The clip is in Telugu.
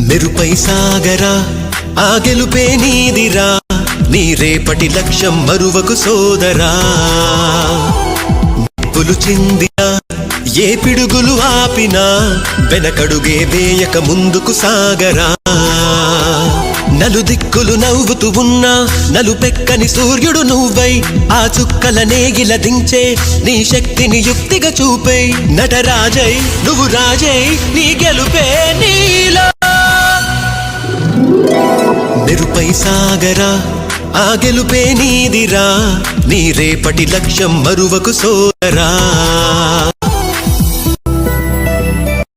మెరుపై సాగరా ఆ గెలుపే నీదిరా నీ రేపటి లక్ష్యం మరువకు సోదరా నిప్పులు చిందినా ఏ పిడుగులు ఆపినా వెనకడుగే వేయక ముందుకు సాగరా నలుదిక్కులు నవ్వుతూ ఉన్నా నలుపెక్కని సూర్యుడు నువ్వై ఆ చుక్కల నేగిల దించే నీ శక్తిని యుక్తిగా చూపై నటరాజై నువ్వు రాజై నీ గెలుపే నీలో మెరుపై సాగరా ఆ గెలుపే నీదిరా నీ రేపటి లక్ష్యం మరువకు సోదరా